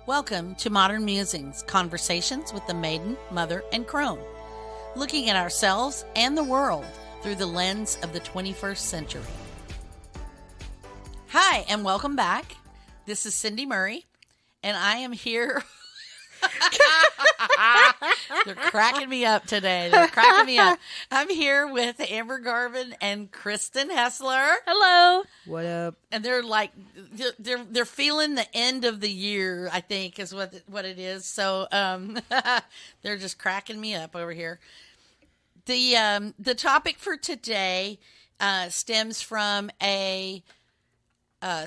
Welcome to Modern Musings, conversations with the maiden, mother, and crone, looking at ourselves and the world through the lens of the 21st century. Hi, and welcome back. This is Cindy Murray, and I am here. They're cracking me up today. They're cracking me up. I'm here with Amber Garvin and Kristen Hessler. Hello. What up? And they're like, they're feeling the end of the year, I think is what it is. So they're just cracking me up over here. The topic for today stems from a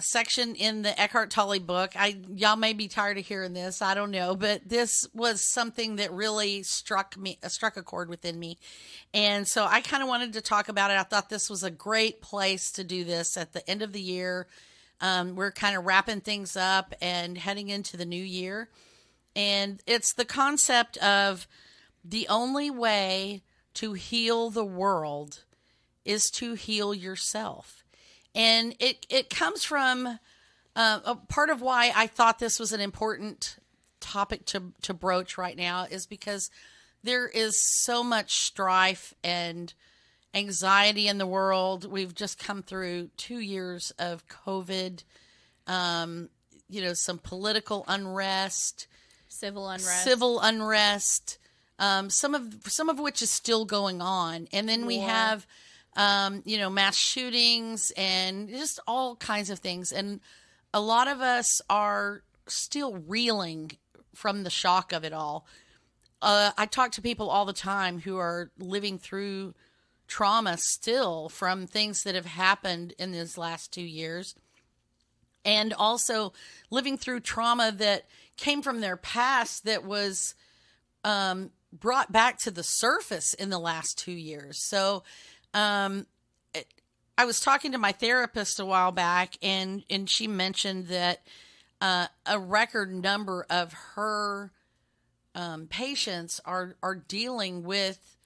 section in the Eckhart Tolle book. Y'all may be tired of hearing this. I don't know, but this was something that really struck a chord within me. And so I kind of wanted to talk about it. I thought this was a great place to do this at the end of the year. We're kind of wrapping things up and heading into the new year. And it's the concept of the only way to heal the world is to heal yourself. And it comes from a part of why I thought this was an important topic to broach right now is because there is so much strife and anxiety in the world. We've just come through 2 years of COVID, some political unrest, Civil unrest, some of which is still going on. And then we have mass shootings and just all kinds of things. And a lot of us are still reeling from the shock of it all. I talk to people all the time who are living through trauma still from things that have happened in these last 2 years. And also living through trauma that came from their past that was brought back to the surface in the last 2 years. So I was talking to my therapist a while back, and she mentioned that a record number of her patients are dealing with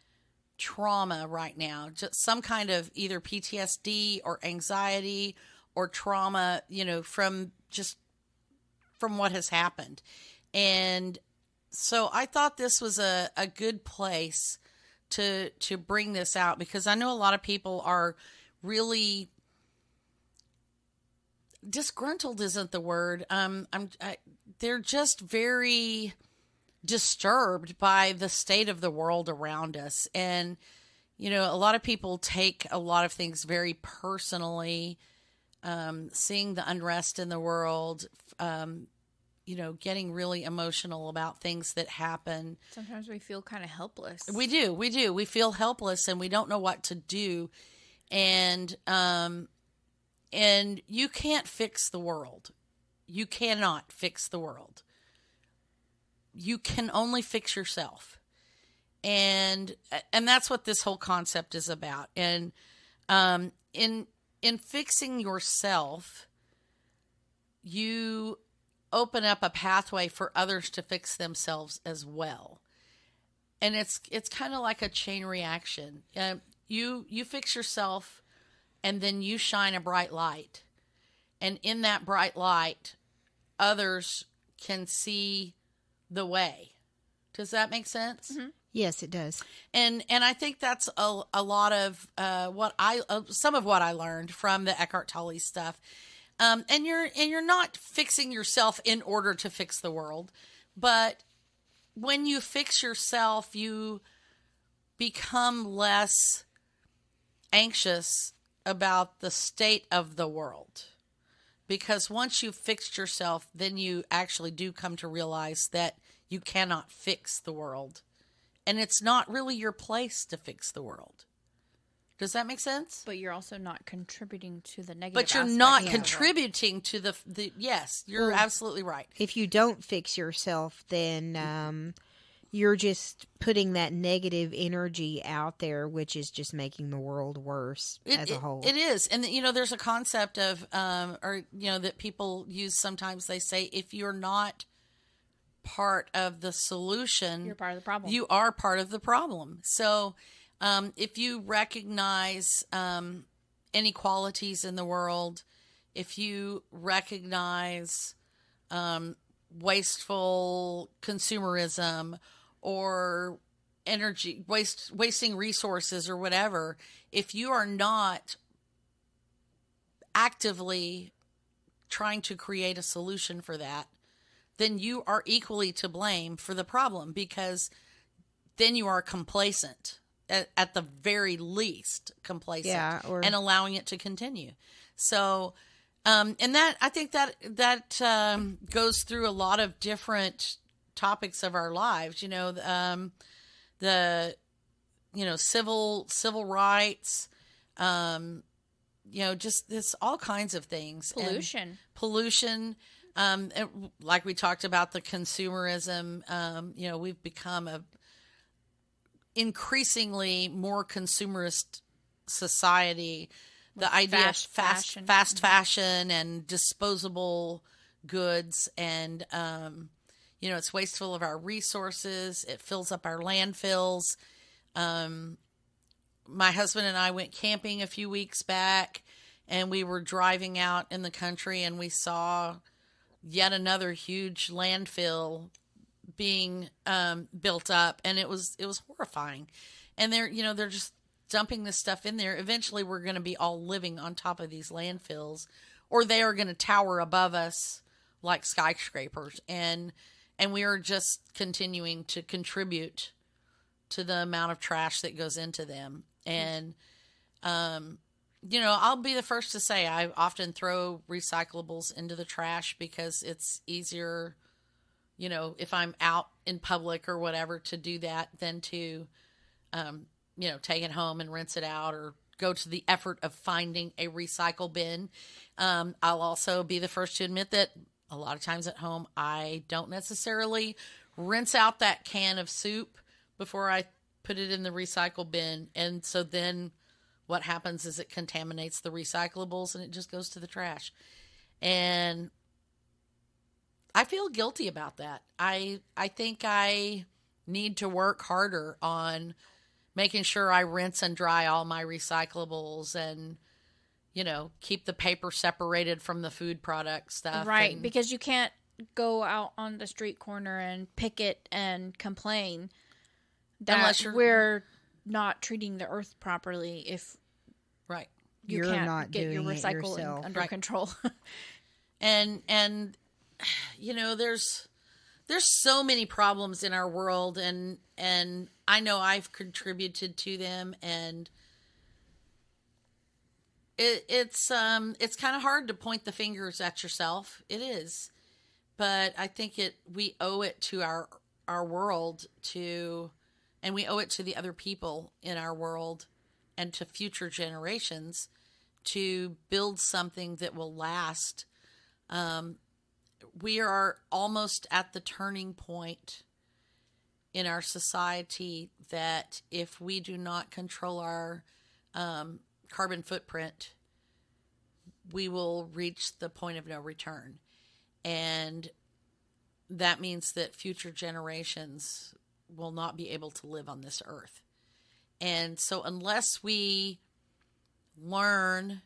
trauma right now, just some kind of either PTSD or anxiety or trauma, from what has happened. And so I thought this was a good place to bring this out, because I know a lot of people are really disgruntled isn't the word. They're just very disturbed by the state of the world around us. And, a lot of people take a lot of things very personally, seeing the unrest in the world, getting really emotional about things that happen. Sometimes we feel kind of helpless. We do. We feel helpless and we don't know what to do. And you can't fix the world. You cannot fix the world. You can only fix yourself. And that's what this whole concept is about. And in fixing yourself, you open up a pathway for others to fix themselves as well. And it's kind of like a chain reaction. You fix yourself, and then you shine a bright light. And in that bright light, others can see the way. Does that make sense? Mm-hmm. Yes, it does. And I think that's a lot of some of what I learned from the Eckhart Tolle stuff. And you're not fixing yourself in order to fix the world, but when you fix yourself, you become less anxious about the state of the world. Because once you've fixed yourself, then you actually do come to realize that you cannot fix the world. And it's not really your place to fix the world. Does that make sense? But you're also not contributing to the negative. But you're not contributing to the yes, you're absolutely right. If you don't fix yourself, then you're just putting that negative energy out there, which is just making the world worse as a whole. It is. And, there's a concept of, that people use sometimes. They say, if you're not part of the solution, you're part of the problem. You are part of the problem. So, if you recognize inequalities in the world, if you recognize wasteful consumerism or wasting resources or whatever, if you are not actively trying to create a solution for that, then you are equally to blame for the problem, because then you are complacent, at the very least complacent, Yeah, and allowing it to continue. So, and that, I think that goes through a lot of different topics of our lives, the civil rights, just this, all kinds of things. Pollution. And like we talked about, the consumerism, we've become a increasingly more consumerist society. The idea of fast fashion and disposable goods, and it's wasteful of our resources. It fills up our landfills. My husband and I went camping a few weeks back, and we were driving out in the country, and we saw yet another huge landfill being built up, and it was horrifying. And they're just dumping this stuff in there. Eventually, we're going to be all living on top of these landfills, or they are going to tower above us like skyscrapers, and we are just continuing to contribute to the amount of trash that goes into them. And I'll be the first to say I often throw recyclables into the trash, because it's easier, if I'm out in public or whatever, to do that than to take it home and rinse it out, or go to the effort of finding a recycle bin. I'll also be the first to admit that a lot of times at home, I don't necessarily rinse out that can of soup before I put it in the recycle bin. And so then what happens is it contaminates the recyclables, and it just goes to the trash. And I feel guilty about that. I think I need to work harder on making sure I rinse and dry all my recyclables, and keep the paper separated from the food product stuff. Right, because you can't go out on the street corner and picket and complain that we're not treating the earth properly if right you You're can't not get your doing it recycling yourself. under Right. control. and there's so many problems in our world, and I know I've contributed to them, and it's kind of hard to point the fingers at yourself. It is, but I think we owe it to our world and we owe it to the other people in our world and to future generations to build something that will last. We are almost at the turning point in our society that if we do not control our carbon footprint, we will reach the point of no return. And that means that future generations will not be able to live on this earth. And so unless we learn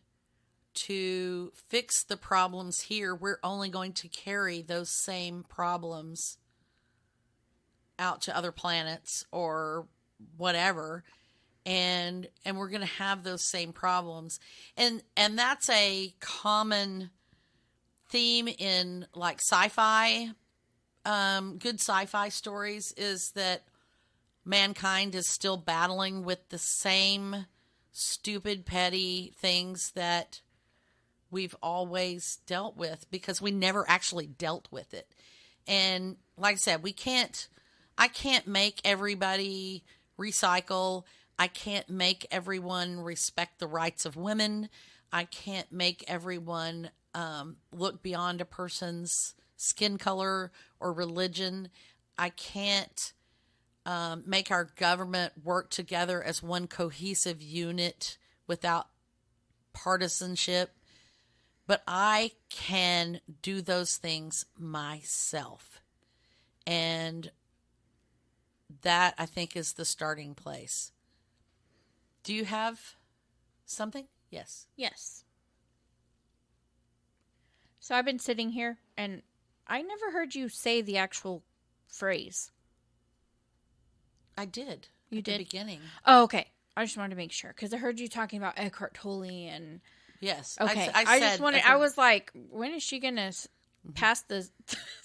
to fix the problems here, we're only going to carry those same problems out to other planets or whatever, and we're going to have those same problems. And that's a common theme in like sci-fi, good sci-fi stories, is that mankind is still battling with the same stupid, petty things that we've always dealt with, because we never actually dealt with it. And like I said, I can't make everybody recycle. I can't make everyone respect the rights of women. I can't make everyone look beyond a person's skin color or religion. I can't make our government work together as one cohesive unit without partisanship. But I can do those things myself. And that, I think, is the starting place. Do you have something? Yes. Yes. So I've been sitting here, and I never heard you say the actual phrase. I did. You did? At the beginning. Oh, okay. I just wanted to make sure because I heard you talking about Eckhart Tolle and. Yes. Okay. I just wanted. I was like, when is she gonna pass the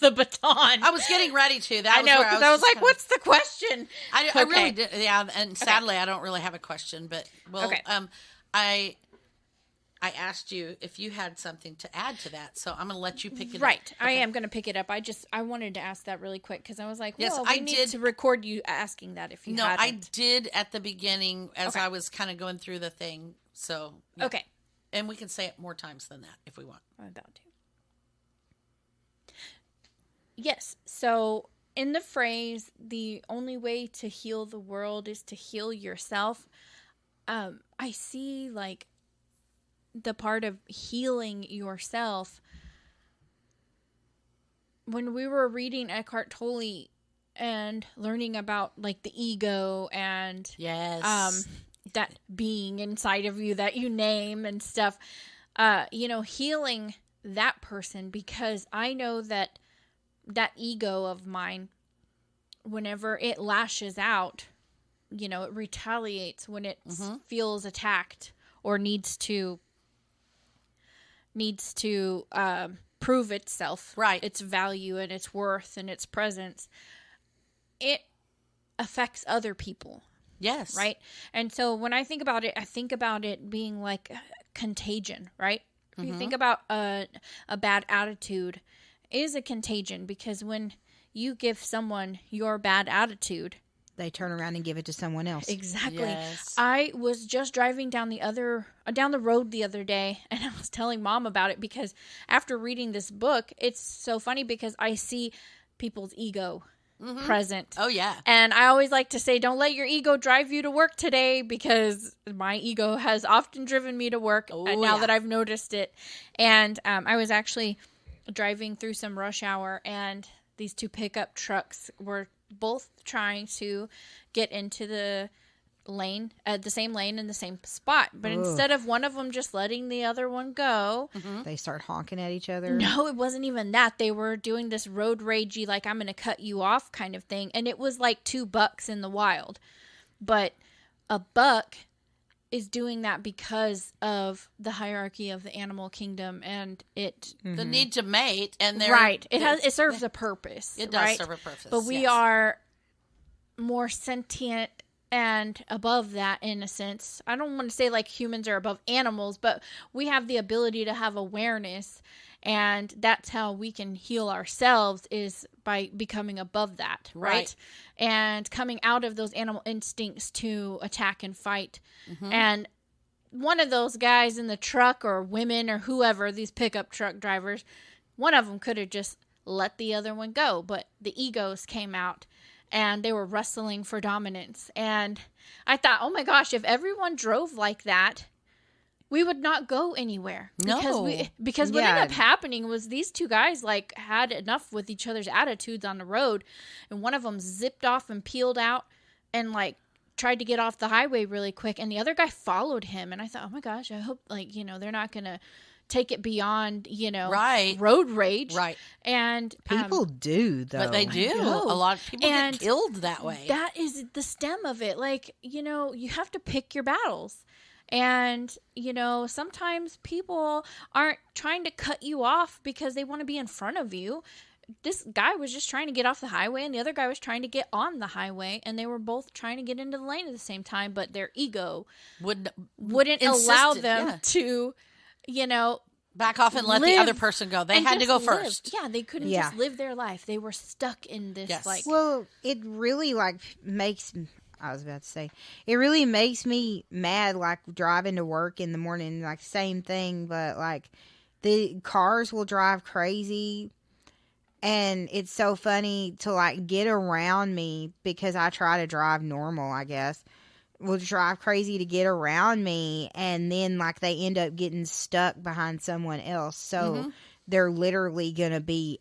baton? I was getting ready to. I know because I was like, "What's the question?" I really did. Yeah, and sadly, I don't really have a question. But I asked you if you had something to add to that, so I'm going to let you pick it up. Right, I am going to pick it up. I wanted to ask that really quick because I was like, well, I need to record you asking that if you hadn't. I did at the beginning as I was kind of going through the thing. So okay, and we can say it more times than that if we want. I'm about to. Yes, so in the phrase, the only way to heal the world is to heal yourself. I see like the part of healing yourself. When we were reading Eckhart Tolle and learning about like the ego and that being inside of you that you name and stuff, healing that person, because I know that ego of mine, whenever it lashes out, it retaliates when it feels attacked or needs to prove itself, right? Its value and its worth and its presence. It affects other people. Yes. Right? And so when I think about it being like contagion, right? If you think about a bad attitude is a contagion, because when you give someone your bad attitude, they turn around and give it to someone else. Exactly. Yes. I was just driving down the road the other day, and I was telling Mom about it because after reading this book, it's so funny because I see people's ego present. Oh, yeah. And I always like to say, don't let your ego drive you to work today, because my ego has often driven me to work now that I've noticed it. And I was actually driving through some rush hour, and these two pickup trucks were both trying to get into the lane, the same lane in the same spot. But instead of one of them just letting the other one go, they start honking at each other. No, it wasn't even that. They were doing this road ragey, like, I'm going to cut you off kind of thing. And it was like 2 bucks in the wild. But a buck is doing that because of the hierarchy of the animal kingdom and the need to mate, and it serves a purpose. It does serve a purpose. But we are more sentient and above that, in a sense. I don't want to say like humans are above animals, but we have the ability to have awareness, and that's how we can heal ourselves, is by becoming above that, right? And coming out of those animal instincts to attack and fight. And one of those guys in the truck, or women, or whoever, these pickup truck drivers, one of them could have just let the other one go, but the egos came out and they were wrestling for dominance. And I thought, oh my gosh, if everyone drove like that, we would not go anywhere. Because what ended up happening was these two guys like had enough with each other's attitudes on the road, and one of them zipped off and peeled out and like tried to get off the highway really quick, and the other guy followed him. And I thought, oh my gosh, I hope they're not gonna take it beyond road rage. Right. And people do, though. But they do. A lot of people get killed that way. That is the stem of it. Like, you have to pick your battles. And, sometimes people aren't trying to cut you off because they want to be in front of you. This guy was just trying to get off the highway, and the other guy was trying to get on the highway, and they were both trying to get into the lane at the same time, but their ego wouldn't allow them to, back off and let the other person go. They had to go first. Yeah, they couldn't just live their life. They were stuck in this, Well, it really, it really makes me mad, like, driving to work in the morning, like, same thing, but, like, the cars will drive crazy, and it's so funny to, like, get around me, because I try to drive normal, I guess, will drive crazy to get around me, and then, like, they end up getting stuck behind someone else, so they're literally gonna be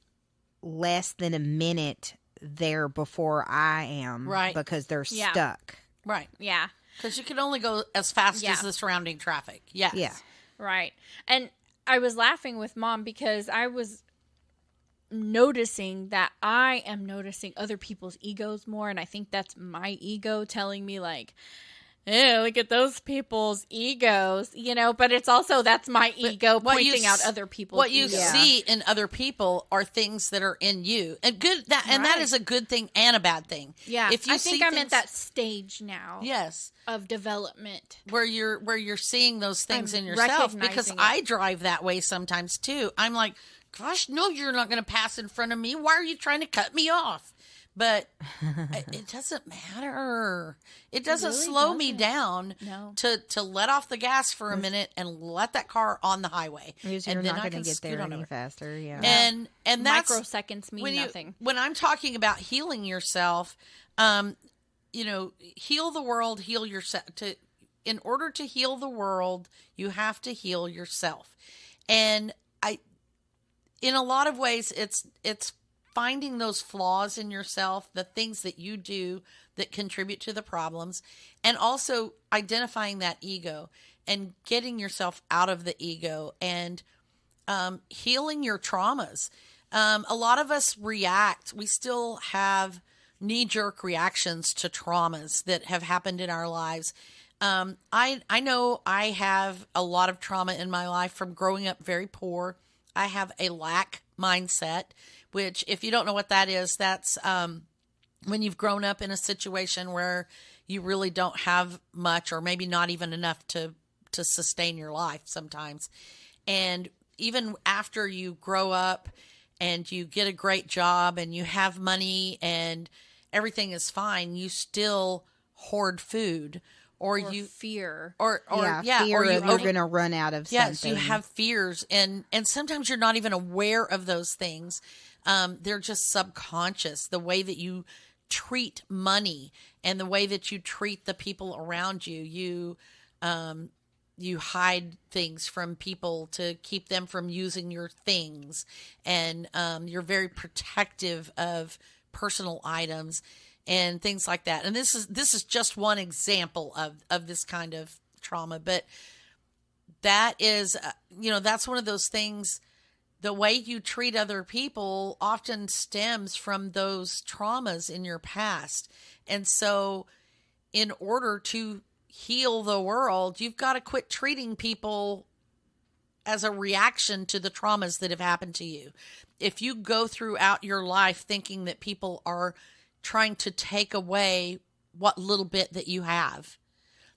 less than a minute there before I am, right? Because they're stuck, right? Yeah, because you can only go as fast as the surrounding traffic. Yes. Yeah, right. And I was laughing with Mom because I was noticing that I am noticing other people's egos more, and I think that's my ego telling me like, "Hey, look at those people's egos," but it's also that's my ego pointing out other people's what you egos. see in other people are things that are in you, and that is a good thing and a bad thing. Yeah, if you I think I'm at that stage now. Yes, of development where you're seeing those things in yourself, because I drive that way sometimes too. I'm like, gosh, no, you're not going to pass in front of me. Why are you trying to cut me off? But it doesn't matter. It doesn't really slow me down to let off the gas for a minute and let that car on the highway. Because you're not going to get there any faster. Yeah. And that's microseconds mean nothing. When I'm talking about healing yourself, heal the world, heal yourself. In order to heal the world, you have to heal yourself. And in a lot of ways, it's finding those flaws in yourself, the things that you do that contribute to the problems, and also identifying that ego and getting yourself out of the ego and healing your traumas. A lot of us react. We still have knee-jerk reactions to traumas that have happened in our lives. I know I have a lot of trauma in my life from growing up very poor. I have a lack mindset, which, if you don't know what that is, that's when you've grown up in a situation where you really don't have much, or maybe not even enough to sustain your life sometimes. And even after you grow up and you get a great job and you have money and everything is fine, you still hoard food. Or you fear, fear or you're going to run out of something. Yes, you have fears, and sometimes you're not even aware of those things. They're just subconscious. The way that you treat money and the way that you treat the people around you, you hide things from people to keep them from using your things, and you're very protective of personal items and things like that. And this is just one example of this kind of trauma, but that is, that's one of those things. The way you treat other people often stems from those traumas in your past. And so in order to heal the world, you've got to quit treating people as a reaction to the traumas that have happened to you. If you go throughout your life thinking that people are trying to take away what little bit that you have,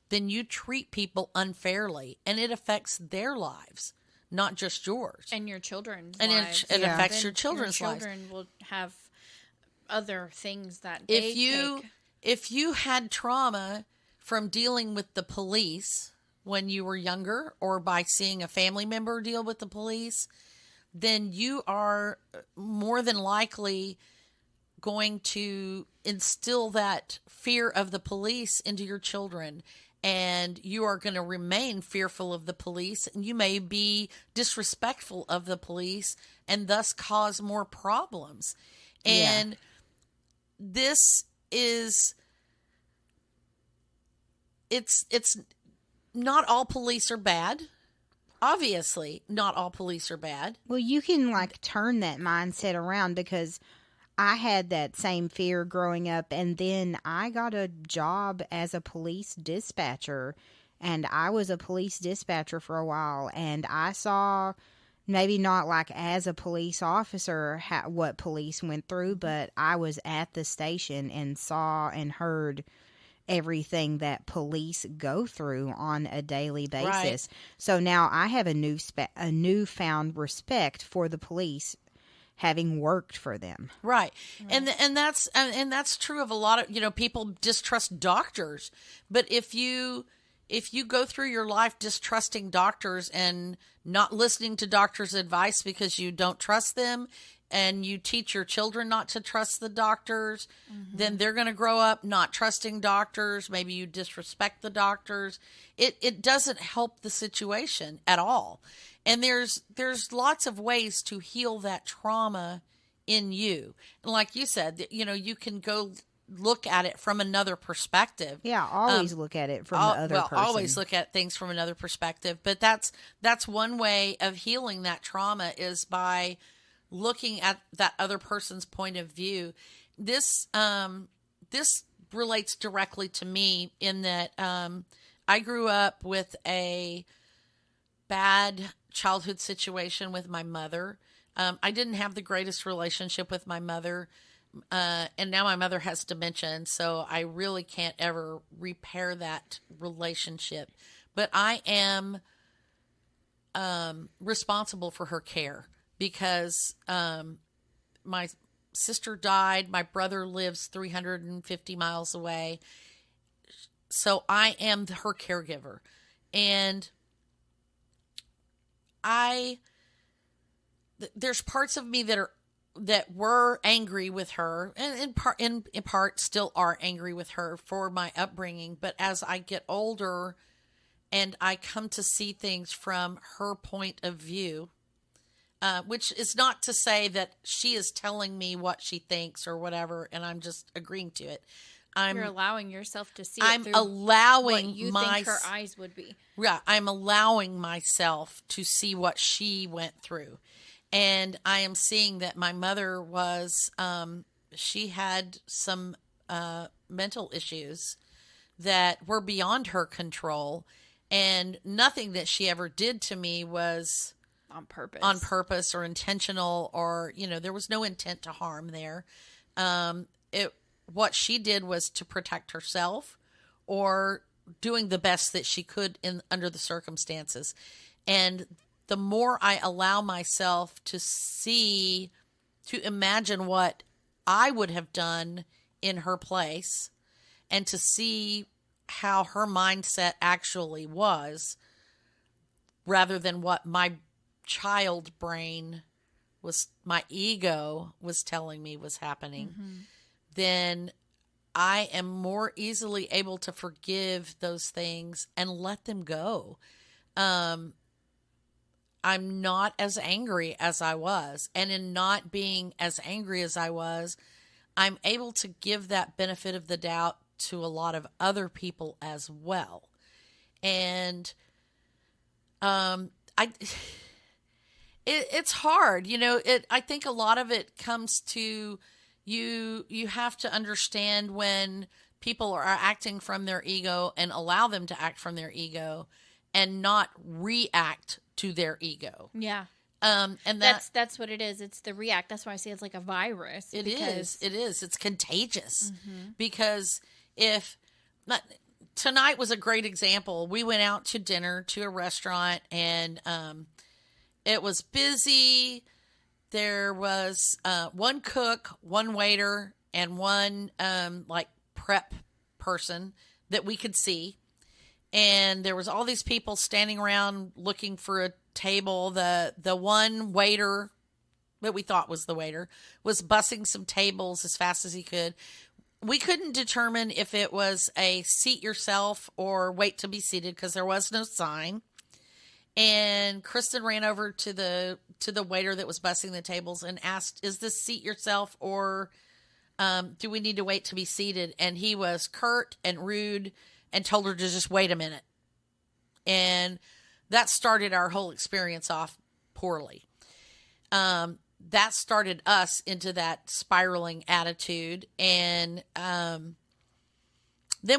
then you treat people unfairly, and it affects their lives, not just yours. And your children's and lives. It affects your children's lives. Your children will have other things that if you had trauma from dealing with the police when you were younger, or by seeing a family member deal with the police, then you are more than likely going to instill that fear of the police into your children, and you are going to remain fearful of the police, and you may be disrespectful of the police and thus cause more problems. And this is, it's not all police are bad. Obviously, not all police are bad. Well, you can turn that mindset around, because I had that same fear growing up, and then I got a job as a police dispatcher, and I was a police dispatcher for a while, and I saw, maybe not as a police officer, what police went through, but I was at the station and saw and heard everything that police go through on a daily basis. Right. So now I have a newfound respect for the police, having worked for them. Right. And that's true of a lot of, people distrust doctors. But if you go through your life distrusting doctors and not listening to doctors' advice because you don't trust them, and you teach your children not to trust the doctors, then they're going to grow up not trusting doctors. Maybe you disrespect the doctors. It doesn't help the situation at all. And there's lots of ways to heal that trauma in you. And like you said, you can go look at it from another perspective. Yeah, always look at it from the other person. Always look at things from another perspective. But that's one way of healing that trauma, is by looking at that other person's point of view. This relates directly to me in that I grew up with a bad childhood situation with my mother. I didn't have the greatest relationship with my mother, and now my mother has dementia, and so I really can't ever repair that relationship. But I am responsible for her care because my sister died. My brother lives 350 miles away. So I am her caregiver. And there's parts of me that were angry with her, and in part still are angry with her for my upbringing. But as I get older and I come to see things from her point of view, which is not to say that she is telling me what she thinks or whatever, and I'm just agreeing to it. You're allowing yourself to see I'm it through allowing what you my, think her eyes would be. Yeah, I'm allowing myself to see what she went through. And I am seeing that my mother was, she had some mental issues that were beyond her control. And nothing that she ever did to me was On purpose or intentional, or, there was no intent to harm there. What she did was to protect herself or doing the best that she could under the circumstances. And the more I allow myself to imagine what I would have done in her place and to see how her mindset actually was, rather than what my child brain my ego was telling me was happening, then I am more easily able to forgive those things and let them go. I'm not as angry as I was. And in not being as angry as I was, I'm able to give that benefit of the doubt to a lot of other people as well. And it's hard. I think a lot of it comes to you have to understand when people are acting from their ego and allow them to act from their ego and not react to their ego. Yeah. And that's what it is. It's the react. That's why I say it's like a virus. It is. It's contagious. Because tonight was a great example. We went out to dinner to a restaurant, and it was busy. There was one cook, one waiter, and one prep person that we could see. And there was all these people standing around looking for a table. The one waiter that we thought was the waiter was bussing some tables as fast as he could. We couldn't determine if it was a seat yourself or wait to be seated because there was no sign. And Kristen ran over to the waiter that was bussing the tables and asked, "Is this seat yourself or do we need to wait to be seated?" And he was curt and rude and told her to just wait a minute. And that started our whole experience off poorly. That started us into that spiraling attitude. And then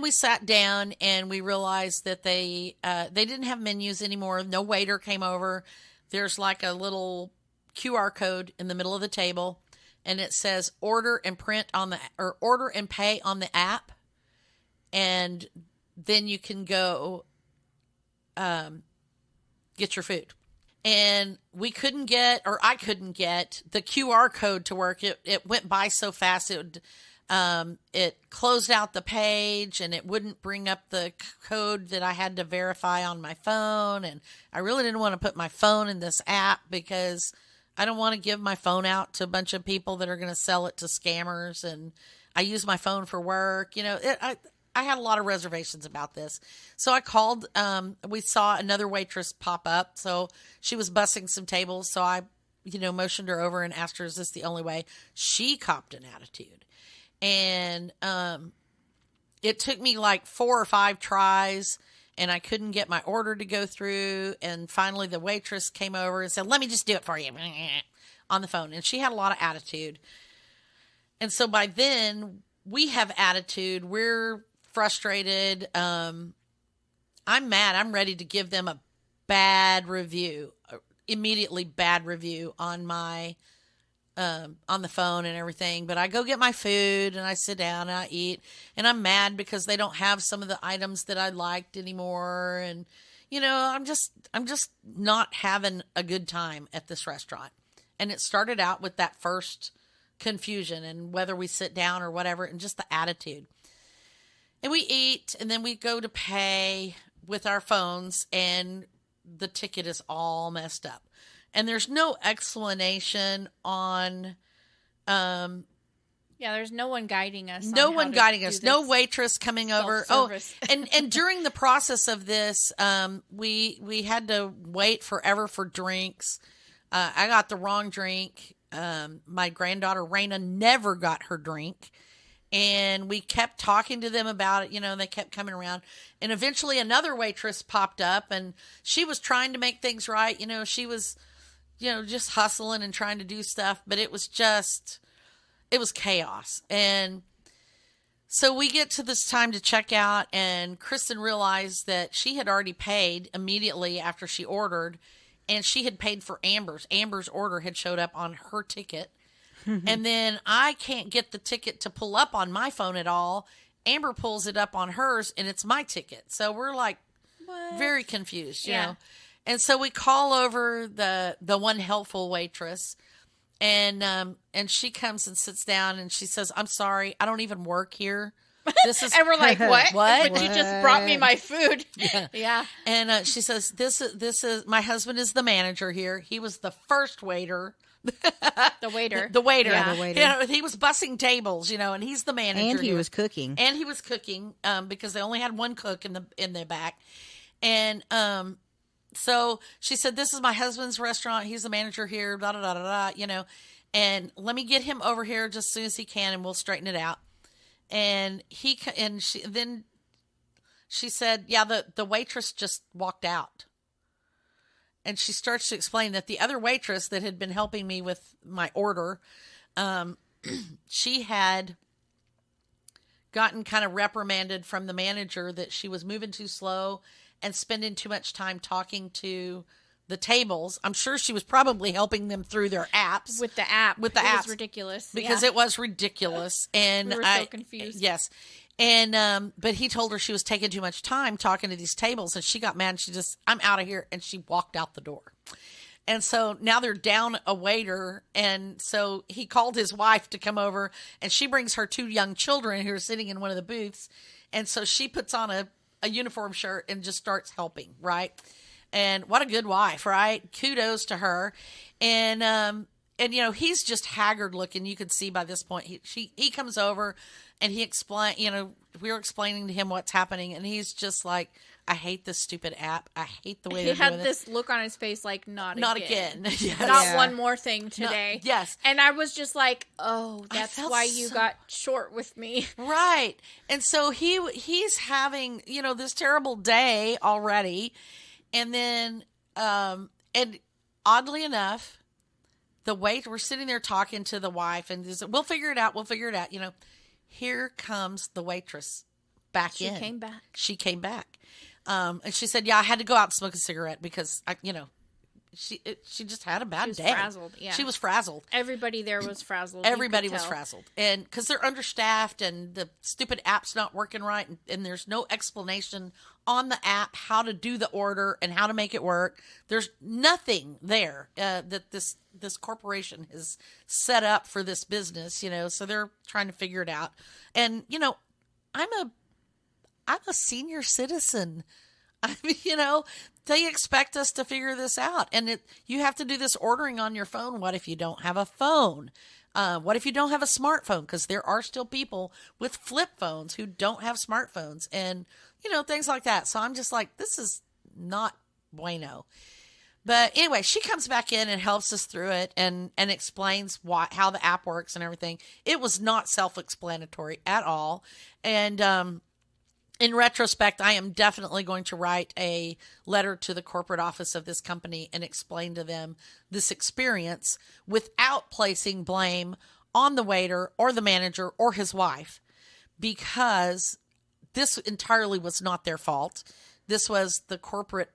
we sat down and we realized that they didn't have menus anymore. No waiter came over. There's like a little QR code in the middle of the table, and it says order and pay on the app, and then you can go get your food. And I couldn't get the QR code to work. It went by so fast. It closed out the page, and it wouldn't bring up the code that I had to verify on my phone. And I really didn't want to put my phone in this app because I don't want to give my phone out to a bunch of people that are going to sell it to scammers. And I use my phone for work. I had a lot of reservations about this. So I called, we saw another waitress pop up. So she was bussing some tables. So I, motioned her over and asked her, "Is this the only way?" She copped an attitude. And it took me like 4 or 5 tries, and I couldn't get my order to go through. And finally the waitress came over and said, "Let me just do it for you." on the phone, and she had a lot of attitude. And so by then we have attitude. We're frustrated. I'm mad. I'm ready to give them a bad review, immediately bad review on my, on the phone and everything. But I go get my food and I sit down and I eat, and I'm mad because they don't have some of the items that I liked anymore. And, I'm just not having a good time at this restaurant. And it started out with that first confusion and whether we sit down or whatever, and just the attitude. And we eat, and then we go to pay with our phones, and the ticket is all messed up. And there's no explanation on, there's no one guiding us. No one guiding us. No waitress coming over. Self-service. And during the process of this, we had to wait forever for drinks. I got the wrong drink. My granddaughter Raina never got her drink. And we kept talking to them about it, and they kept coming around. And eventually another waitress popped up, and she was trying to make things right. She was, just hustling and trying to do stuff, but it was chaos. And so we get to this time to check out, and Kristen realized that she had already paid immediately after she ordered, and she had paid for Amber's. Amber's order had showed up on her ticket. And then I can't get the ticket to pull up on my phone at all. Amber pulls it up on hers, and it's my ticket. So we're like very confused, you know. And so we call over the one helpful waitress, and she comes and sits down, and she says, "I'm sorry, I don't even work here. This is," and we're like, "What? What? But you just brought me my food." Yeah. And she says, "This is my husband is the manager here. He was the first waiter." The waiter. The waiter. Yeah, the waiter. He was bussing tables, and he's the manager. And he here. was cooking. And he was cooking, because they only had one cook in the back. And so she said, "This is my husband's restaurant. He's the manager here, blah, blah, blah, blah, blah, and let me get him over here just as soon as he can, and we'll straighten it out." And she said, "Yeah, the waitress just walked out." And she starts to explain that the other waitress that had been helping me with my order, she had gotten kind of reprimanded from the manager that she was moving too slow and spending too much time talking to the tables. I'm sure she was probably helping them through their apps. With the app. It apps. Was ridiculous. Because it was ridiculous. And we were so confused. Yes. And, but he told her she was taking too much time talking to these tables, and she got mad. And she just, "I'm out of here." And she walked out the door. And so now they're down a waiter. And so he called his wife to come over, and she brings her 2 young children who are sitting in one of the booths. And so she puts on a uniform shirt and just starts helping. Right. And what a good wife, right? Kudos to her. And he's just haggard looking. You could see by this point, he comes over and he explained, we were explaining to him what's happening, and he's just like, "I hate this stupid app. I hate the way they're doing He had this look on his face like, not again. Yes. Not one more thing today. No, yes. And I was just like, oh, that's why you got short with me. Right. And so he's having, this terrible day already. And then, and oddly enough, we're sitting there talking to the wife, and we'll figure it out. Here comes the waitress back in. She came back. And she said, "Yeah, I had to go out and smoke a cigarette because she just had a bad day. Frazzled. Yeah. She was frazzled. Everybody there was frazzled. Everybody was frazzled. And because they're understaffed, and the stupid app's not working right, and there's no explanation on the app how to do the order and how to make it work. There's nothing there that this corporation has set up for this business, so they're trying to figure it out. And, I'm a senior citizen. I mean, they expect us to figure this out. And you have to do this ordering on your phone. What if you don't have a phone? What if you don't have a smartphone? Because there are still people with flip phones who don't have smartphones, and, things like that. So I'm just like, this is not bueno. But anyway, she comes back in and helps us through it and explains how the app works and everything. It was not self-explanatory at all. And in retrospect, I am definitely going to write a letter to the corporate office of this company and explain to them this experience without placing blame on the waiter or the manager or his wife, because this entirely was not their fault. This was the corporate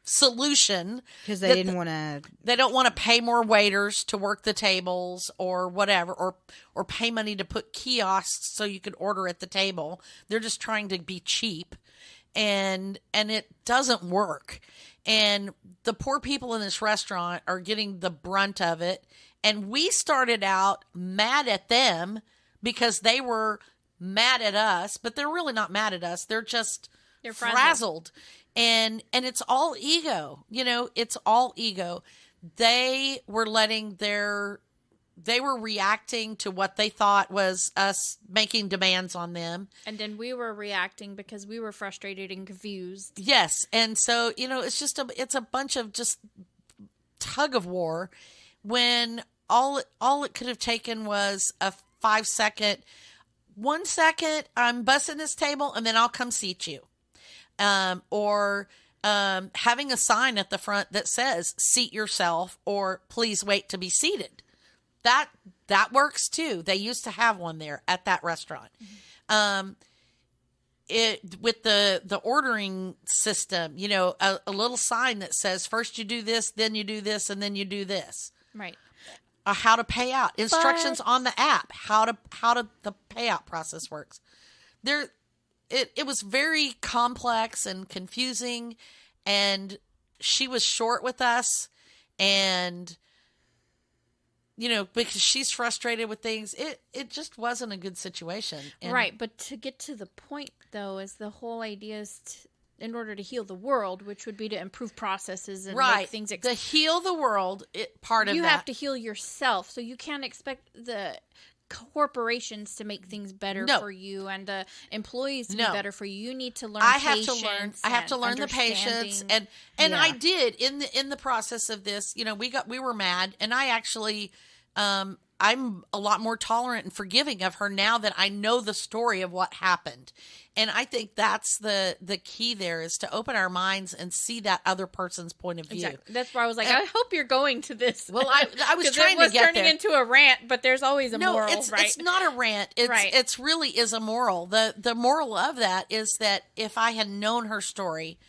solution, because they didn't want to. They don't want to pay more waiters to work the tables or whatever, or pay money to put kiosks so you could order at the table. They're just trying to be cheap, and it doesn't work. And the poor people in this restaurant are getting the brunt of it. And we started out mad at them because they were mad at us, but they're really not mad at us. They're frazzled. And it's all ego, it's all ego. They were reacting to what they thought was us making demands on them. And then we were reacting because we were frustrated and confused. Yes. And so, it's a bunch of just tug of war, when all it could have taken was a 5-second, 1 second, I'm bussing this table and then I'll come seat you. Or having a sign at the front that says seat yourself or please wait to be seated. That works too. They used to have one there at that restaurant. Mm-hmm. With the ordering system, a little sign that says first you do this, then you do this, and then you do this. Right. How to pay out. Instructions on the app. How the payout process works. It was very complex and confusing, and she was short with us, and because she's frustrated with things, it just wasn't a good situation. And right, but to get to the point, though, is the whole idea is in order to heal the world, which would be to improve processes and make things. To heal the world, part of that. You have to heal yourself, so you can't expect the corporations to make things better for you and the employees to be better for you. You need to learn patience. I have to learn the patience, and I did in the process of this. We were mad, and I actually I'm a lot more tolerant and forgiving of her now that I know the story of what happened. And I think that's the key there, is to open our minds and see that other person's point of view. Exactly. That's why I was like, I hope you're going to this. Well, I was trying to get there. It was turning into a rant, but there's always a moral, right? It's not a rant. It's really is a moral. The moral of that is that if I had known her story,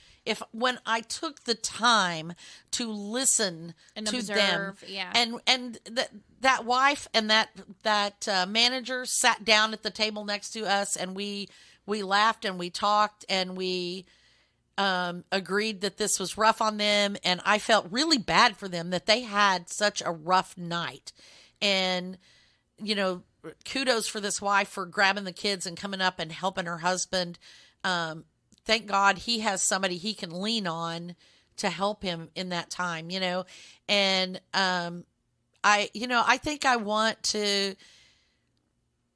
when I took the time to listen and to observe, them, and that wife and that manager sat down at the table next to us, and we laughed and we talked and we agreed that this was rough on them, and I felt really bad for them that they had such a rough night. And kudos for this wife for grabbing the kids and coming up and helping her husband. Thank God he has somebody he can lean on to help him in that time, and I think I want to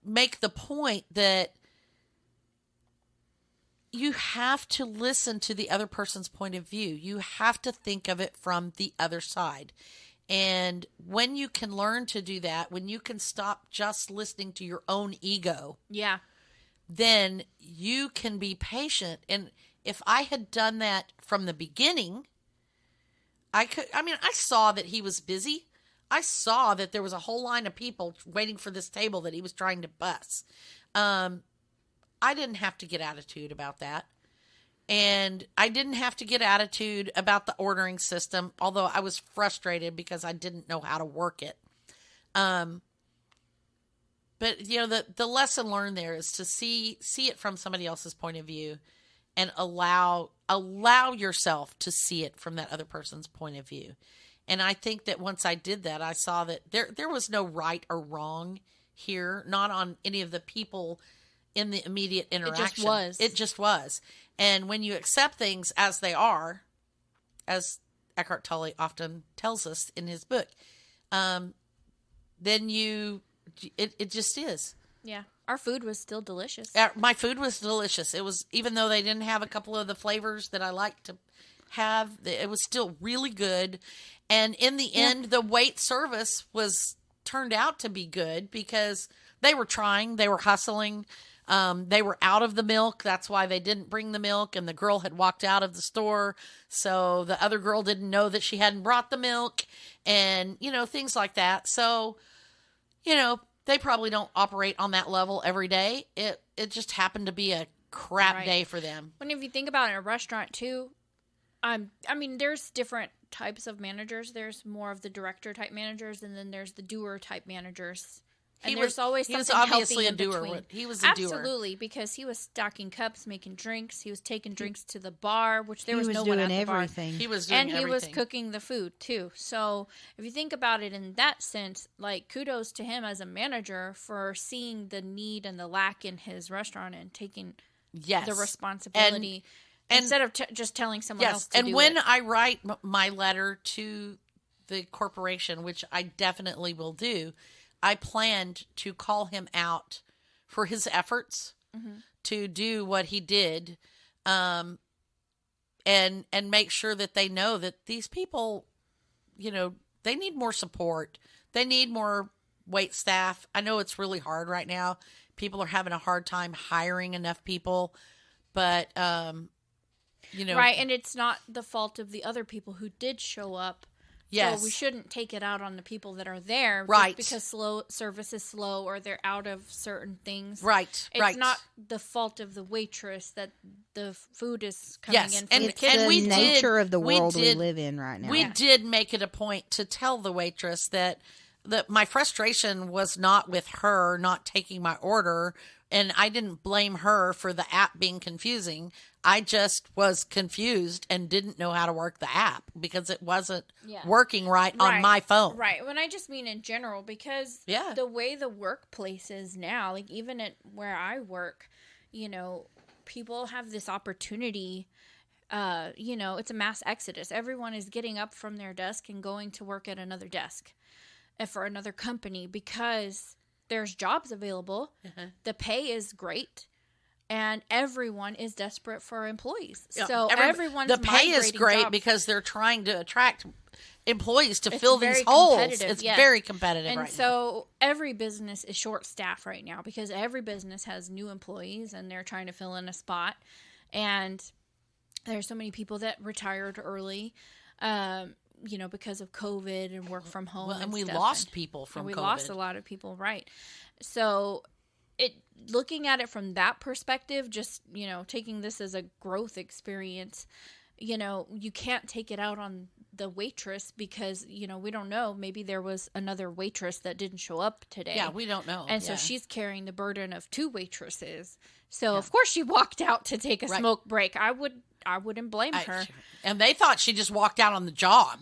make the point that you have to listen to the other person's point of view. You have to think of it from the other side. And when you can learn to do that, when you can stop just listening to your own ego, then you can be patient. And if I had done that from the beginning, I saw that he was busy. I saw that there was a whole line of people waiting for this table that he was trying to bus. I didn't have to get attitude about that. And I didn't have to get attitude about the ordering system, although I was frustrated because I didn't know how to work it. But the lesson learned there is to see it from somebody else's point of view, and allow yourself to see it from that other person's point of view. And I think that once I did that, I saw that there was no right or wrong here, not on any of the people in the immediate interaction. It just was. And when you accept things as they are, as Eckhart Tolle often tells us in his book, then it just is. Yeah. Our food was still delicious. My food was delicious. It was, even though they didn't have a couple of the flavors that I like to have, it was still really good. And in the end, the wait service turned out to be good because they were trying, they were hustling. They were out of the milk. That's why they didn't bring the milk. And the girl had walked out of the store. So the other girl didn't know that she hadn't brought the milk and, things like that. So, they probably don't operate on that level every day. It just happened to be a crap day for them. When if you think about it in a restaurant too, there's different types of managers. There's more of the director type managers, and then there's the doer type managers. And there's always something obviously healthy a doer. between. He was a doer. Absolutely, because he was stocking cups, making drinks. He was taking drinks to the bar, which there was no doing one at the everything. bar. He was doing everything. And he was cooking the food too. So if you think about it in that sense, like kudos to him as a manager for seeing the need and the lack in his restaurant and taking the responsibility instead of just telling someone else to do it. And when I write my letter to the corporation, which I definitely will do, I planned to call him out for his efforts to do what he did, and make sure that they know that these people, they need more support. They need more wait staff. I know it's really hard right now. People are having a hard time hiring enough people, but right, and it's not the fault of the other people who did show up. Yes. So we shouldn't take it out on the people that are there, right? Just because service is slow or they're out of certain things, right? It's not the fault of the waitress that the food is coming in. From it's the nature of the world we live in right now. We did make it a point to tell the waitress that my frustration was not with her not taking my order, and I didn't blame her for the app being confusing. I just was confused and didn't know how to work the app because it wasn't working right on my phone. Right. When I just mean in general, because the way the workplace is now, like even at where I work, people have this opportunity. It's a mass exodus. Everyone is getting up from their desk and going to work at another desk for another company because there's jobs available. The pay is great. And everyone is desperate for employees. So everyone's the pay is great jobs. Because they're trying to attract employees to fill these holes. It's very competitive right now. And so every business is short staffed right now because every business has new employees and they're trying to fill in a spot. And there's so many people that retired early, because of COVID and work from home. And we lost people from COVID. We lost a lot of people, right. So looking at it from that perspective, just, taking this as a growth experience, you can't take it out on the waitress because, we don't know. Maybe there was another waitress that didn't show up today. Yeah, we don't know. And so she's carrying the burden of two waitresses. So, of course, she walked out to take a smoke break. I wouldn't blame her. And they thought she just walked out on the job.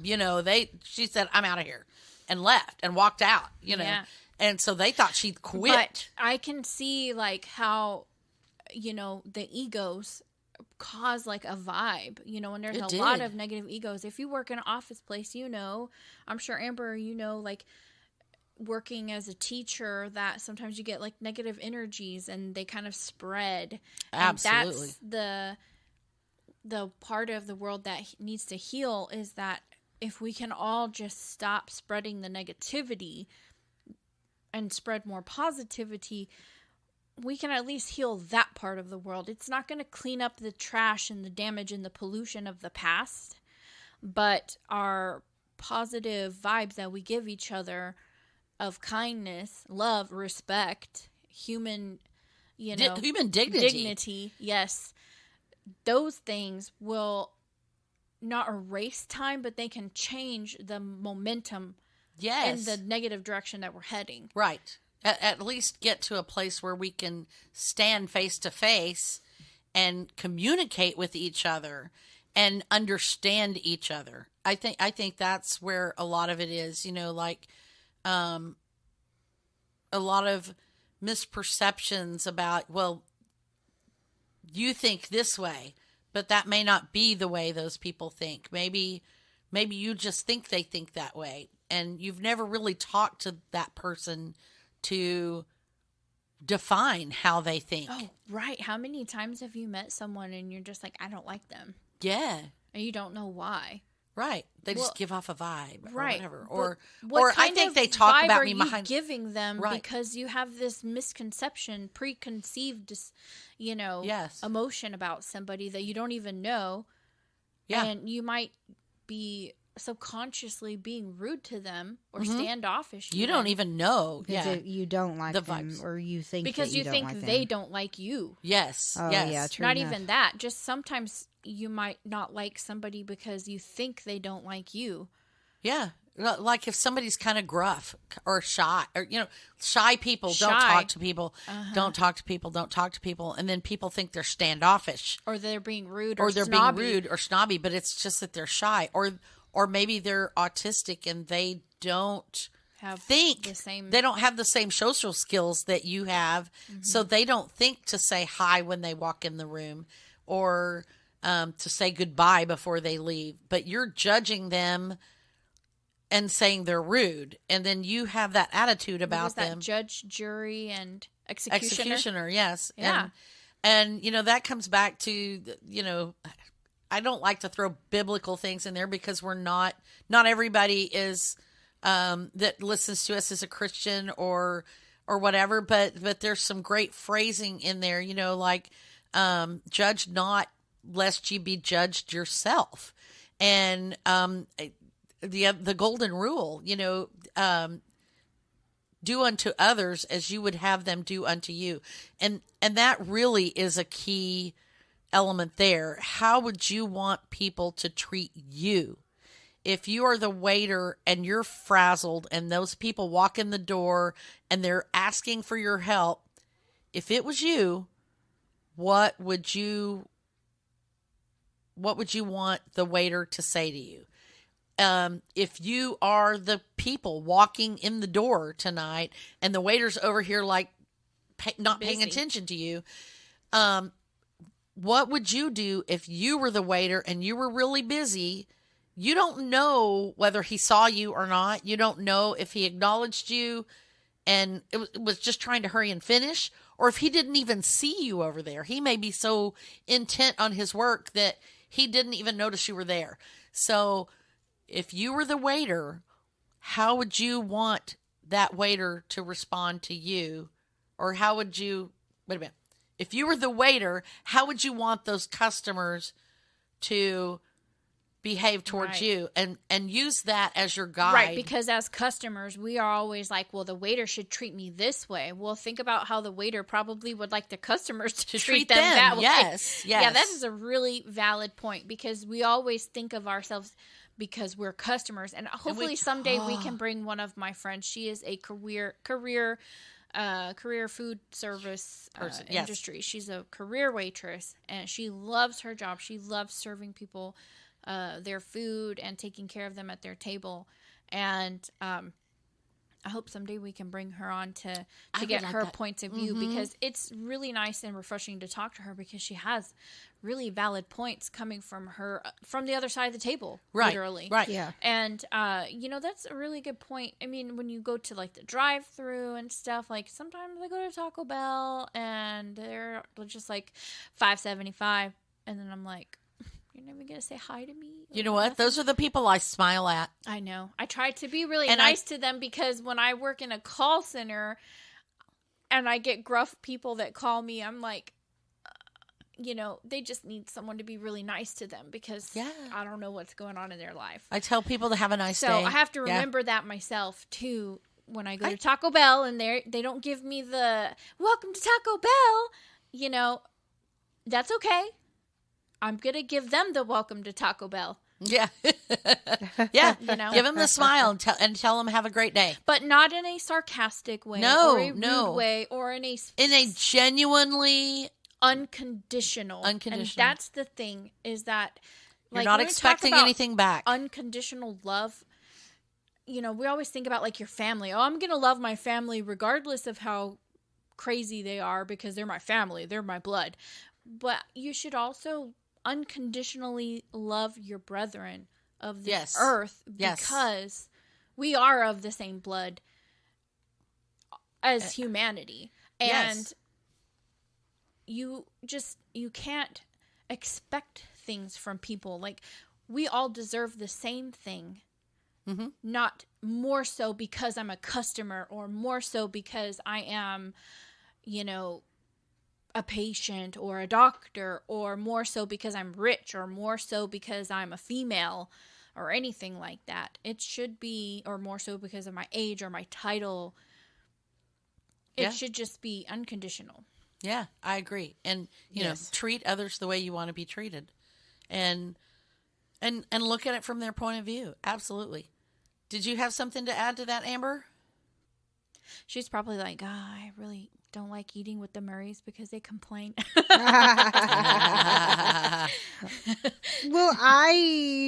She said, I'm out of here, and left and walked out, Yeah. And so they thought she'd quit. But I can see how, the egos cause like a vibe, and there's a lot of negative egos. If you work in an office place, I'm sure Amber, like working as a teacher that sometimes you get like negative energies and they kind of spread. Absolutely. And that's the part of the world that needs to heal is that if we can all just stop spreading the negativity and spread more positivity, we can at least heal that part of the world. It's not going to clean up the trash and the damage and the pollution of the past, but our positive vibes that we give each other of kindness, love, respect, human dignity, yes, those things will not erase time, but they can change the momentum in the negative direction that we're heading. Right. At least get to a place where we can stand face to face and communicate with each other and understand each other. I think that's where a lot of it is, a lot of misperceptions about, well, you think this way, but that may not be the way those people think. Maybe you just think they think that way, and you've never really talked to that person to define how they think. Oh, right. How many times have you met someone and you're just like, I don't like them? Yeah. And you don't know why. Right. They Well, just give off a vibe or right. whatever. But Or what I kind think of they talk vibe about are me you behind. giving them Right. because you have this misconception, preconceived, Yes. emotion about somebody that you don't even know, Yeah. and you might be subconsciously being rude to them or standoffish. You don't even know. Because Yeah. you don't like The them, vibes. or you think because that you don't think like they them. don't like you. Yes. Oh, yes. yeah, true Not enough. even that. Just sometimes you might not like somebody because you think they don't like you. Yeah. Like if somebody's kind of gruff or shy, or, shy people don't Shy. talk to people, don't talk to people, don't talk to people. And then people think they're standoffish Or they're being rude or or they're snobby. being rude or snobby, but it's just that they're shy or maybe they're autistic and they don't Have think the same. they don't have the same social skills that you have, so they don't think to say hi when they walk in the room or to say goodbye before they leave. But you're judging them and saying they're rude, and then you have that attitude What about is that? them. Judge, jury, and executioner. Executioner, yes, Yeah. and that comes back to I don't like to throw biblical things in there because we're not everybody is that listens to us as a Christian or whatever, but there's some great phrasing in there, like judge not lest you be judged yourself. And the golden rule, do unto others as you would have them do unto you. And that really is a key element there. How would you want people to treat you? If you are the waiter and you're frazzled and those people walk in the door and they're asking for your help, if it was you, what would you want the waiter to say to you? If you are the people walking in the door tonight and the waiter's over here like not paying Busy. attention to you, what would you do if you were the waiter and you were really busy? You don't know whether he saw you or not. You don't know if he acknowledged you and it was just trying to hurry and finish, or if he didn't even see you over there. He may be so intent on his work that he didn't even notice you were there. So if you were the waiter, how would you want that waiter to respond to you? Or how would you, wait a minute. If you were the waiter, how would you want those customers to behave towards Right. you? And use that as your guide. Right, because as customers, we are always like, well, the waiter should treat me this way. Well, think about how the waiter probably would like the customers to treat them that way. Yes, yes. Yeah, that is a really valid point because we always think of ourselves because we're customers. And hopefully someday we can bring one of my friends. She is a career food service Person, yes. industry. She's a career waitress and she loves her job. She loves serving people their food and taking care of them at their table. And I hope someday we can bring her on to get like her that. points of view because it's really nice and refreshing to talk to her because she has really valid points coming from her from the other side of the table, Right, literally. right. Yeah. And that's a really good point. I mean, when you go to like the drive-through and stuff, like sometimes I go to Taco Bell and they're just like $5.75, and then I'm like, you're never gonna say hi to me? You know what? Those are the people I smile at. I know. I try to be really And nice to them because when I work in a call center and I get gruff people that call me, I'm like, they just need someone to be really nice to them because Yeah. I don't know what's going on in their life. I tell people to have a nice So day. I have to Yeah. remember that myself too when I go to Taco Bell and they don't give me the welcome to Taco Bell. That's okay. I'm going to give them the welcome to Taco Bell. Yeah. Yeah. know? Give them the smile and tell them have a great day. But not in a sarcastic way No, or a no. rude way or in a In a genuinely, unconditional. Unconditional. And that's the thing is that you're not when we talk expecting about anything back. unconditional love, we always think about like your family. Oh, I'm going to love my family regardless of how crazy they are because they're my family. They're my blood. But you should also unconditionally love your brethren of the Yes. earth Yes. because we are of the same blood as humanity. And Yes. you can't expect things from people. Like we all deserve the same thing. Mm-hmm. Not more so because I'm a customer or more so because I am, a patient or a doctor, or more so because I'm rich, or more so because I'm a female or anything like that. It should be, or more so because of my age or my title. It should just be unconditional. Yeah, I agree. And, you know, treat others the way you want to be treated. And look at it from their point of view. Absolutely. Did you have something to add to that, Amber? She's probably like, I really don't like eating with the Murrays because they complain. Well, I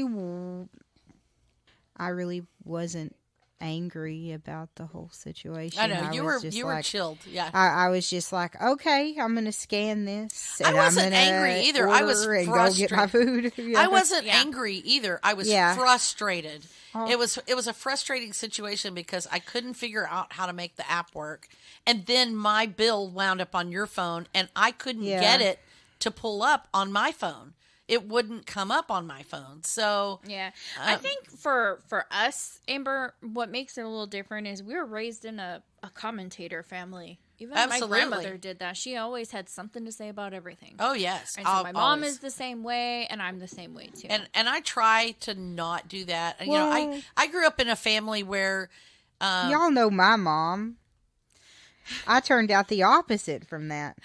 really wasn't angry about the whole situation. I know you were chilled. Yeah, I was just like, okay, I'm gonna scan this. And I wasn't I'm gonna angry either. I was order and frustrated. go get my food. Yeah. I wasn't angry either. I was frustrated. Oh. It was a frustrating situation because I couldn't figure out how to make the app work, and then my bill wound up on your phone, and I couldn't get it to pull up on my phone. It wouldn't come up on my phone. So yeah, I think for us, Amber, what makes it a little different is we were raised in a commentator family. Even my grandmother did that. She always had something to say about everything. Oh yes, and so my mom is the same way, and I'm the same way too. And I try to not do that. Well, you know, I grew up in a family where y'all know my mom. I turned out the opposite from that.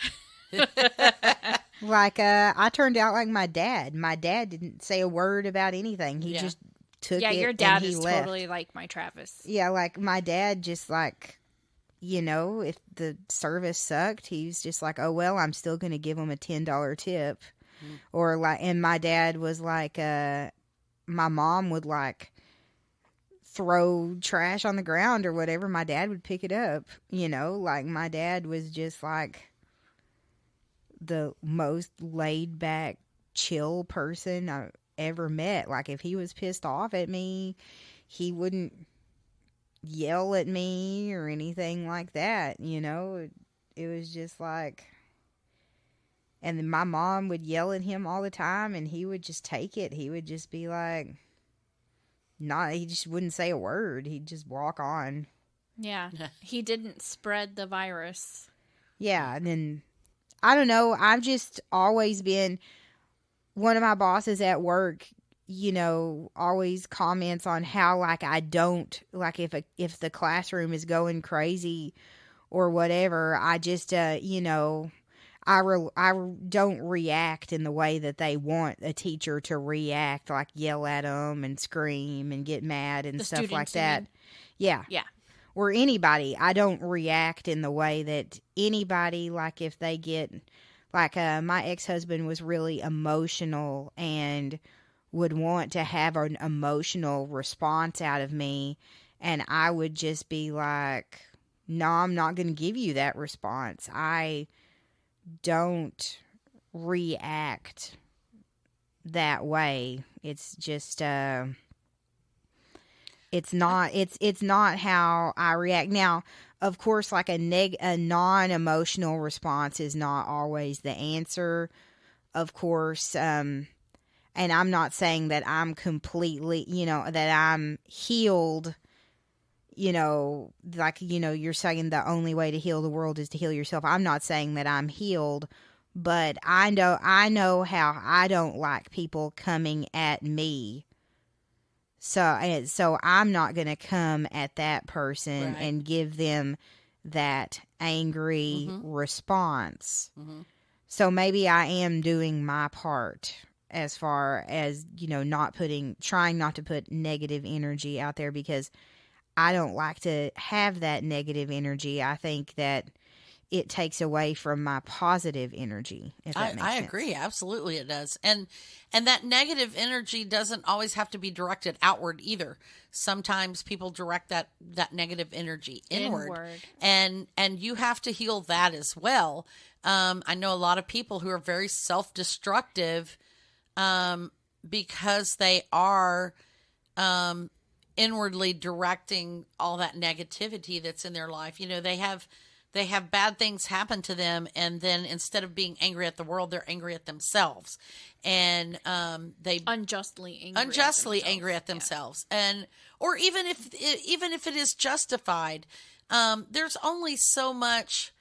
Like, I turned out like my dad. My dad didn't say a word about anything. He just took it. Yeah, your dad is left. totally like my Travis. Yeah, like my dad just like, you know, if the service sucked, he was just like, oh, well, I'm still going to give him a $10 tip. Or like, and my dad was like, my mom would like throw trash on the ground or whatever. My dad would pick it up, you know, like my dad was just like the most laid back, chill person I ever met. Like if he was pissed off at me, he wouldn't yell at me or anything like that, you know. It was just like, and then my mom would yell at him all the time and he would just take it. He would just be like, he just wouldn't say a word. He'd just walk on. Yeah. He didn't spread the virus. Yeah. And then I don't know. I've just always been one of my bosses at work, you know, always comments on how like I don't like if the classroom is going crazy or whatever, I just, you know, I don't react in the way that they want a teacher to react, like yell at them and scream and get mad and stuff like that. Yeah. Yeah. Or anybody. I don't react in the way that anybody, like if they get, like my ex-husband was really emotional and would want to have an emotional response out of me. And I would just be like, no, I'm not going to give you that response. I don't react that way. It's just, it's not how I react. Now, of course, like a non-emotional response is not always the answer, of course. And I'm not saying that I'm completely, you know, that I'm healed, you know, like, you know, you're saying the only way to heal the world is to heal yourself. I'm not saying that I'm healed, but I know how I don't like people coming at me. So I'm not going to come at that person and give them that angry response. Mm-hmm. So maybe I am doing my part as far as, you know, trying not to put negative energy out there, because I don't like to have that negative energy. I think that it takes away from my positive energy. If that makes sense. I agree. Absolutely it does. And that negative energy doesn't always have to be directed outward either. Sometimes people direct that negative energy inward. And you have to heal that as well. I know a lot of people who are very self-destructive because they are inwardly directing all that negativity that's in their life. You know, they have they have bad things happen to them, and then instead of being angry at the world, they're angry at themselves, and they unjustly angry at themselves, and or even if it is justified, there's only so much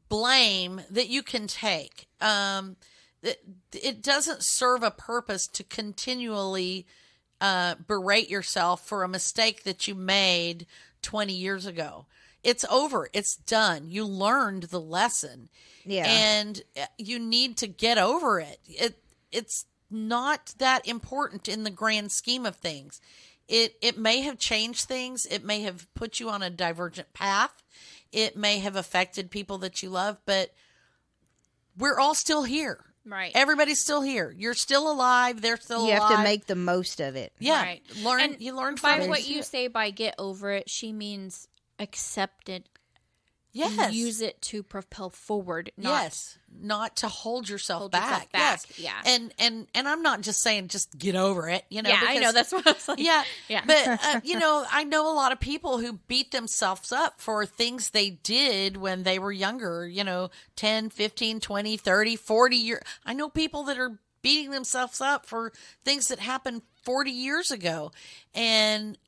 blame that you can take. It doesn't serve a purpose to continually berate yourself for a mistake that you made 20 years ago. It's over. It's done. You learned the lesson. Yeah. And you need to get over it. It's not that important in the grand scheme of things. It may have changed things. It may have put you on a divergent path. It may have affected people that you love, but we're all still here. Right. Everybody's still here. You're still alive. They're still alive. You have to make the most of it. Yeah. Right. You learn by from what it. you say by get over it, she means accept it. Yes. Use it to propel forward. Not to hold yourself hold back. yourself back. Yes. Yeah. And I'm not just saying just get over it, Yeah, because, I know. That's what I was like. Yeah. Yeah. But, I know a lot of people who beat themselves up for things they did when they were younger, 10, 15, 20, 30, 40 years. I know people that are beating themselves up for things that happened 40 years ago. And,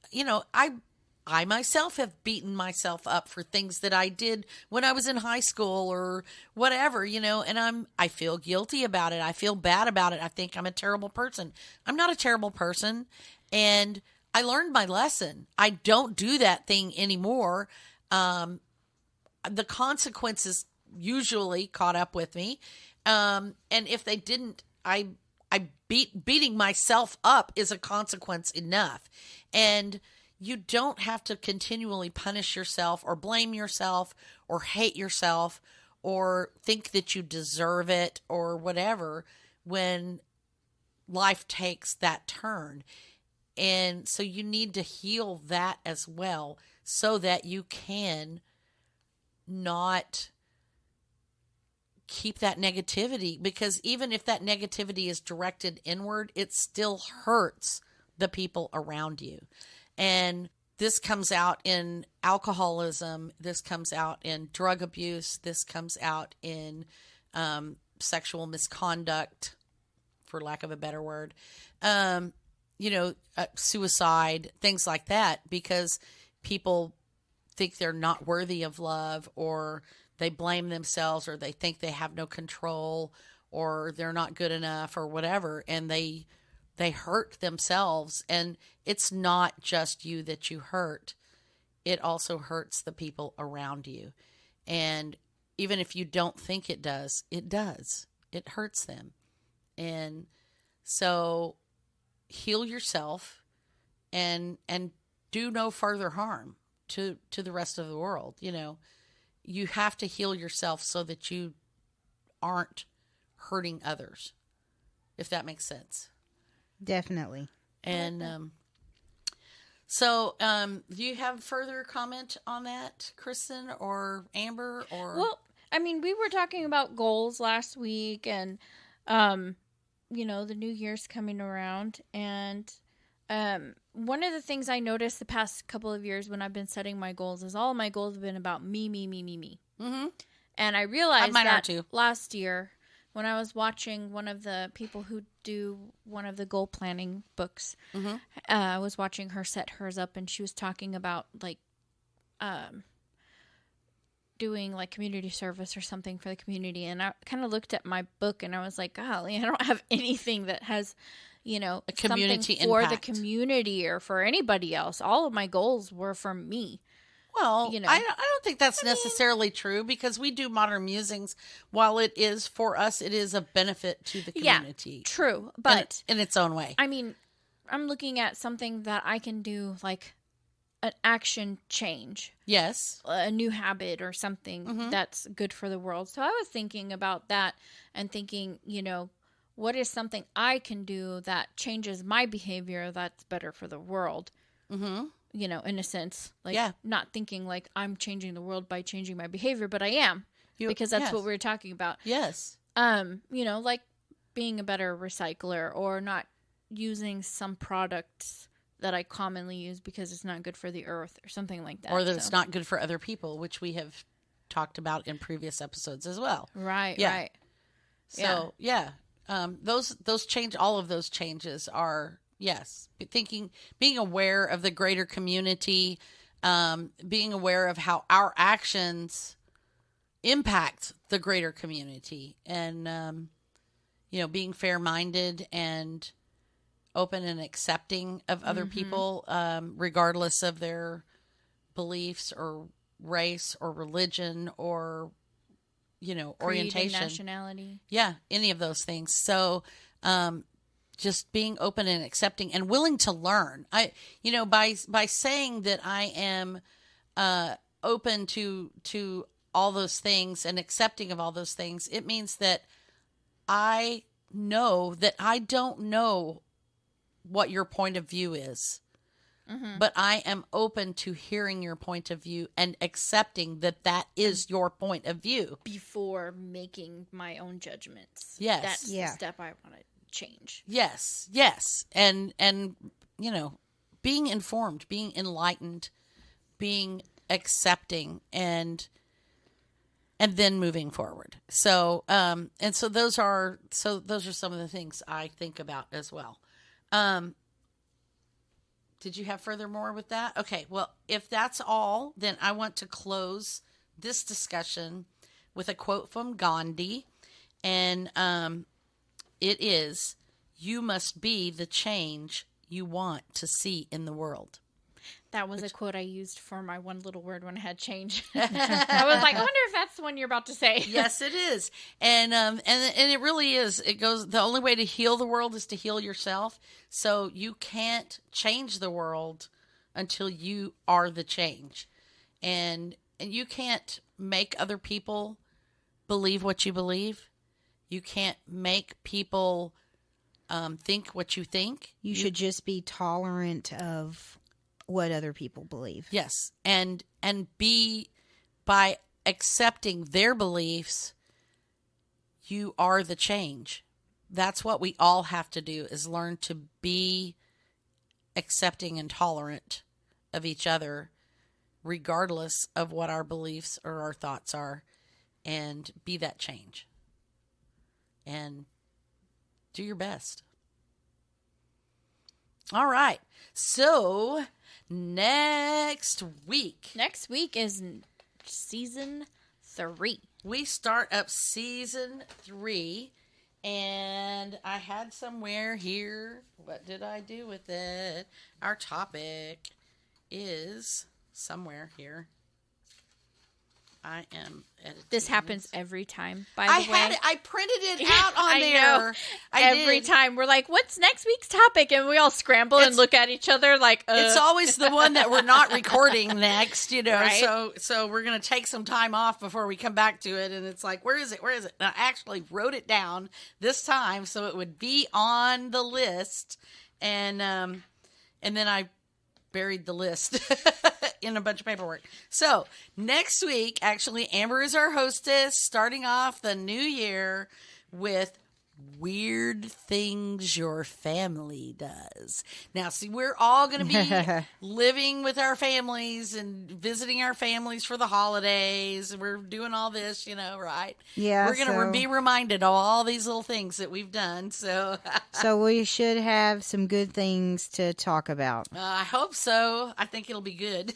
I myself have beaten myself up for things that I did when I was in high school or whatever, and I feel guilty about it. I feel bad about it. I think I'm a terrible person. I'm not a terrible person. And I learned my lesson. I don't do that thing anymore. The consequences usually caught up with me. And if they didn't, beating myself up is a consequence enough. And you don't have to continually punish yourself or blame yourself or hate yourself or think that you deserve it or whatever when life takes that turn. And so you need to heal that as well so that you can not keep that negativity, because even if that negativity is directed inward, it still hurts the people around you. And this comes out in alcoholism. This comes out in drug abuse. This comes out in sexual misconduct, for lack of a better word. Suicide, things like that, because people think they're not worthy of love, or they blame themselves, or they think they have no control, or they're not good enough, or whatever, and they hurt themselves. And it's not just you that you hurt. It also hurts the people around you. And even if you don't think it does, it does. It hurts them. And so heal yourself and do no further harm to the rest of the world. You have to heal yourself so that you aren't hurting others, if that makes sense. Definitely. And so do you have further comment on that, Kristen or Amber? Or Well, I mean, we were talking about goals last week, and the new year's coming around, and one of the things I noticed the past couple of years when I've been setting my goals is all of my goals have been about me. Mm-hmm. And I realized Mine are that too. last year when I was watching one of the people who do one of the goal planning books, Mm-hmm. I was watching her set hers up, and she was talking about doing like community service or something for the community. And I kind of looked at my book and I was like, golly, I don't have anything that has, a community something for impact. the community or for anybody else. All of my goals were for me. Well, I don't think that's necessarily true, because we do Modern Musings. While it is for us, it is a benefit to the community. Yeah, true. But in its own way. I mean, I'm looking at something that I can do, like an action change. Yes. A new habit or something that's good for the world. So I was thinking about that and thinking, what is something I can do that changes my behavior that's better for the world? Mm-hmm. In a sense, like not thinking like I'm changing the world by changing my behavior, but I am, because that's what we were talking about. Yes. Like being a better recycler or not using some products that I commonly use because it's not good for the earth or something like that. Or that it's not good for other people, which we have talked about in previous episodes as well. Right, Yeah. right. So, those change, all of those changes are, yes, being aware of the greater community, being aware of how our actions impact the greater community, and, being fair-minded and open and accepting of other people, regardless of their beliefs or race or religion or, orientation, nationality. Yeah, any of those things. So, just being open and accepting and willing to learn. By saying that I am open to all those things and accepting of all those things, it means that I know that I don't know what your point of view is. But I am open to hearing your point of view and accepting that is your point of view. Before making my own judgments. Yes. That's the step I want to change. Yes. And being informed, being enlightened, being accepting, and then moving forward. So, so those are some of the things I think about as well. Did you have more with that? Okay, well, if that's all, then I want to close this discussion with a quote from Gandhi. And it is, "You must be the change you want to see in the world." That was a quote I used for my one little word when I had change. I was like, I wonder if that's the one you're about to say. Yes, it is. And it really is. It goes, the only way to heal the world is to heal yourself. So you can't change the world until you are the change. And you can't make other people believe what you believe. You can't make people think what you think. You should just be tolerant of what other people believe. Yes. And by accepting their beliefs, you are the change. That's what we all have to do, is learn to be accepting and tolerant of each other, regardless of what our beliefs or our thoughts are, and be that change. And do your best. All right. So next week is season 3. We start up season 3, and I had somewhere here. What did I do with it? Our topic is somewhere here. I am editing. This happens every time, by the way. I printed it out on I there. know. Every time. We're like, what's next week's topic? And we all scramble and look at each other like, It's always the one that we're not recording next, Right? So we're going to take some time off before we come back to it. And it's like, where is it? And I actually wrote it down this time so it would be on the list. And then I buried the list in a bunch of paperwork. So next week, actually, Amber is our hostess, starting off the new year with weird things your family does. Now, see, we're all going to be living with our families and visiting our families for the holidays. We're doing all this, right? Yeah. We're going to be reminded of all these little things that we've done. So, so we should have some good things to talk about. I hope so. I think it'll be good.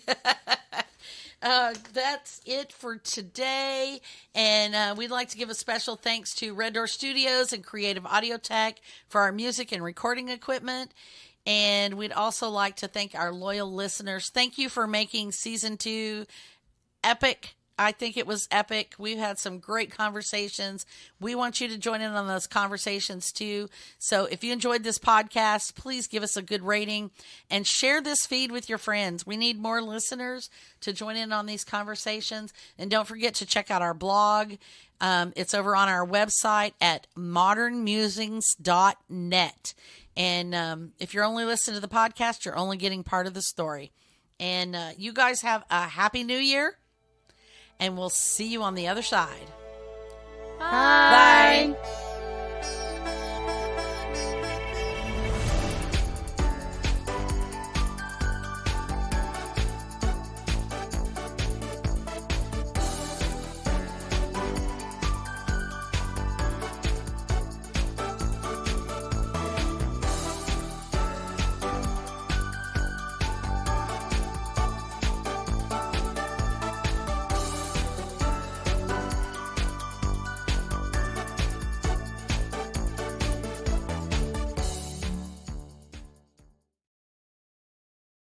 That's it for today. And we'd like to give a special thanks to Red Door Studios and Creative Audio Tech for our music and recording equipment. And we'd also like to thank our loyal listeners. Thank you for making season 2 epic. I think it was epic. We've had some great conversations. We want you to join in on those conversations too. So if you enjoyed this podcast, please give us a good rating and share this feed with your friends. We need more listeners to join in on these conversations. And don't forget to check out our blog. It's over on our website at modernmusings.net. And if you're only listening to the podcast, you're only getting part of the story. And you guys have a happy new year. And we'll see you on the other side. Bye. Bye.